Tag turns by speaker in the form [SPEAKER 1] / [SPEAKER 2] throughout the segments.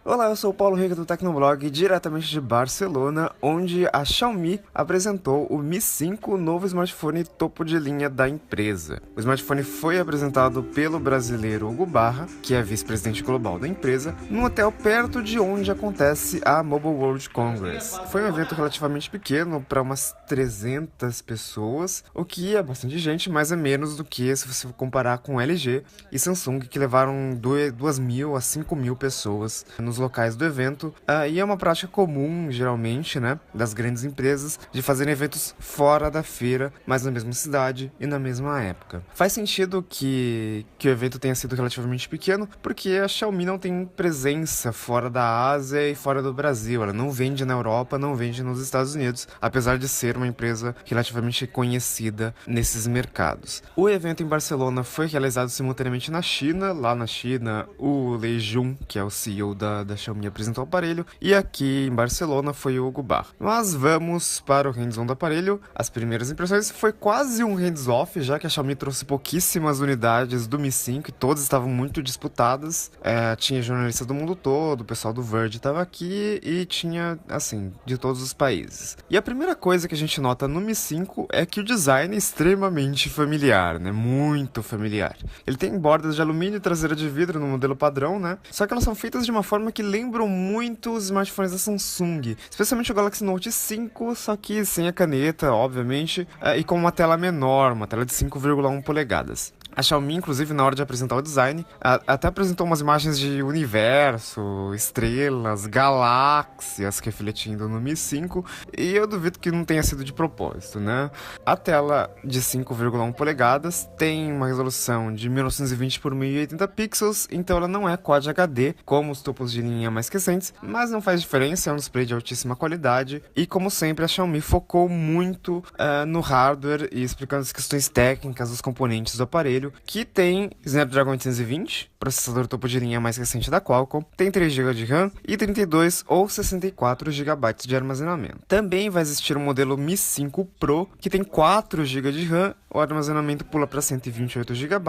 [SPEAKER 1] Olá, eu sou o Paulo Rica do Tecnoblog, diretamente de Barcelona, onde a Xiaomi apresentou o Mi 5, o novo smartphone topo de linha da empresa. O smartphone foi apresentado pelo brasileiro Hugo Barra, que é vice-presidente global da empresa, num hotel perto de onde acontece a Mobile World Congress. Foi um evento relativamente pequeno, para umas 300 pessoas, o que é bastante gente, mas é menos do que se você comparar com LG e Samsung, que levaram 2.000 a 5.000 pessoas nos locais do evento, e é uma prática comum, geralmente, né, das grandes empresas, de fazerem eventos fora da feira, mas na mesma cidade e na mesma época. Faz sentido que o evento tenha sido relativamente pequeno, porque a Xiaomi não tem presença fora da Ásia e fora do Brasil. Ela não vende na Europa, não vende nos Estados Unidos, apesar de ser uma empresa relativamente conhecida nesses mercados. O evento em Barcelona foi realizado simultaneamente na China. Lá na China, o Lei Jun, que é o CEO da Xiaomi, apresentou o aparelho, e aqui em Barcelona foi o Hugo Barra. Mas vamos para o hands-on do aparelho. As primeiras impressões foi quase um hands-off, já que a Xiaomi trouxe pouquíssimas unidades do Mi 5 e todas estavam muito disputadas. Tinha jornalistas do mundo todo, o pessoal do Verge estava aqui e tinha, assim, de todos os países. E a primeira coisa que a gente nota no Mi 5 é que o design é extremamente familiar, né? Muito familiar. Ele tem bordas de alumínio e traseira de vidro no modelo padrão, né? Só que elas são feitas de uma forma que lembram muito os smartphones da Samsung, especialmente o Galaxy Note 5, só que sem a caneta, obviamente, e com uma tela menor, uma tela de 5,1 polegadas. A Xiaomi, inclusive, na hora de apresentar o design, até apresentou umas imagens de universo, estrelas, galáxias refletindo no Mi 5, e eu duvido que não tenha sido de propósito, né? A tela de 5,1 polegadas tem uma resolução de 1920 por 1080 pixels, então ela não é Quad HD, como os topos de linha mais recentes, mas não faz diferença, é um display de altíssima qualidade, e como sempre, a Xiaomi focou muito no hardware e explicando as questões técnicas dos componentes do aparelho, que tem Snapdragon 820, processador topo de linha mais recente da Qualcomm, tem 3 GB de RAM e 32 ou 64 GB de armazenamento. Também vai existir um modelo Mi 5 Pro, que tem 4 GB de RAM, o armazenamento pula para 128 GB,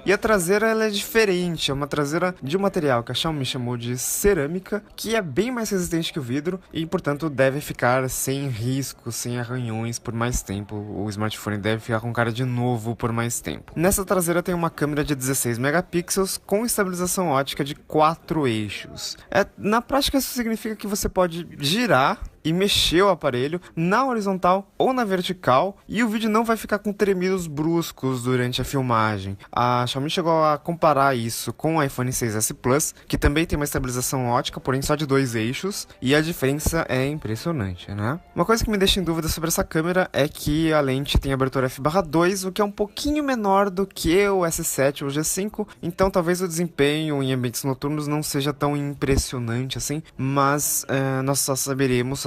[SPEAKER 1] e a traseira ela é diferente, é uma traseira de um material que a Xiaomi chamou de cerâmica, que é bem mais resistente que o vidro e, portanto, deve ficar sem riscos, sem arranhões por mais tempo. O smartphone deve ficar com cara de novo por mais tempo. Nessa traseira tem uma câmera de 16 megapixels com estabilização ótica de 4 eixos. Na prática, isso significa que você pode girar e mexer o aparelho na horizontal ou na vertical, e o vídeo não vai ficar com tremidos bruscos durante a filmagem. A Xiaomi chegou a comparar isso com o iPhone 6s Plus, que também tem uma estabilização ótica, porém só de 2 eixos, e a diferença é impressionante, né? Uma coisa que me deixa em dúvida sobre essa câmera é que a lente tem abertura f/2, o que é um pouquinho menor do que o S7 ou o G5, então talvez o desempenho em ambientes noturnos não seja tão impressionante assim, mas nós só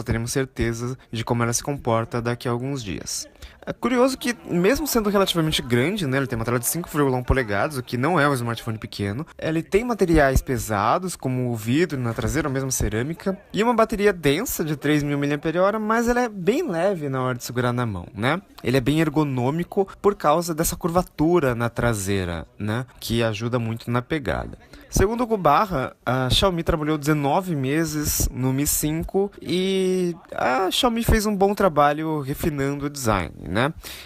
[SPEAKER 1] teremos certeza de como ela se comporta daqui a alguns dias. É curioso que, mesmo sendo relativamente grande, né, ele tem uma tela de 5,1 polegadas, o que não é um smartphone pequeno, ele tem materiais pesados, como o vidro na traseira, ou mesmo cerâmica, e uma bateria densa de 3.000 mAh, mas ela é bem leve na hora de segurar na mão, né? Ele é bem ergonômico por causa dessa curvatura na traseira, né, que ajuda muito na pegada. Segundo o Hugo Barra, a Xiaomi trabalhou 19 meses no Mi 5 e a Xiaomi fez um bom trabalho refinando o design, né?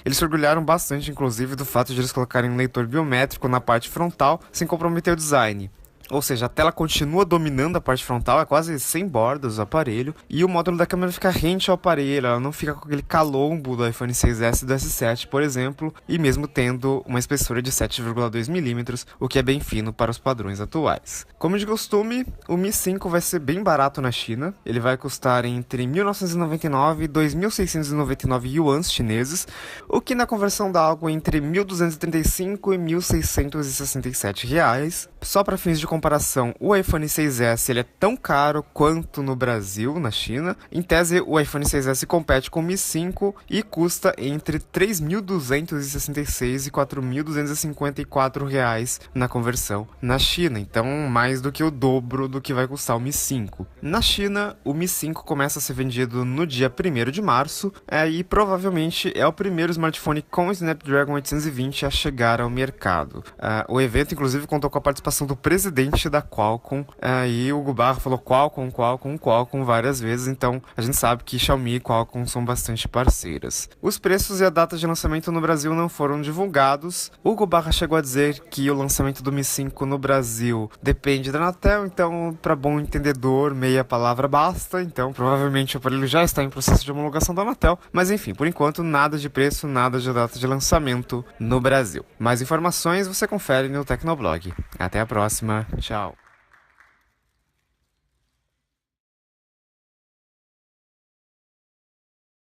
[SPEAKER 1] Eles se orgulharam bastante, inclusive, do fato de eles colocarem um leitor biométrico na parte frontal sem comprometer o design. Ou seja, a tela continua dominando a parte frontal, é quase sem bordas o aparelho, e o módulo da câmera fica rente ao aparelho, ela não fica com aquele calombo do iPhone 6s e do S7, por exemplo, e mesmo tendo uma espessura de 7,2 mm, o que é bem fino para os padrões atuais. Como de costume, o Mi 5 vai ser bem barato na China, ele vai custar entre 1.999 e 2.699 yuans chineses, o que na conversão dá algo entre 1.235 e 1.667 reais. Só para fins de comparação, o iPhone 6s ele é tão caro quanto no Brasil, na China. Em tese, o iPhone 6s compete com o Mi 5 e custa entre 3.266 e 4.254 reais na conversão na China. Então, mais do que o dobro do que vai custar o Mi 5. Na China, o Mi 5 começa a ser vendido no dia 1º de março e provavelmente é o primeiro smartphone com o Snapdragon 820 a chegar ao mercado. O evento, inclusive, contou com a participação do presidente diretamente da Qualcomm. E o Gubarra falou Qualcomm várias vezes, então a gente sabe que Xiaomi e Qualcomm são bastante parceiras. Os preços e a data de lançamento no Brasil não foram divulgados. O Gubarra chegou a dizer que o lançamento do Mi 5 no Brasil depende da Anatel, então para bom entendedor, meia palavra basta. Então provavelmente o aparelho já está em processo de homologação da Anatel, mas enfim, por enquanto nada de preço, nada de data de lançamento no Brasil. Mais informações você confere no Tecnoblog. Até a próxima, tchau!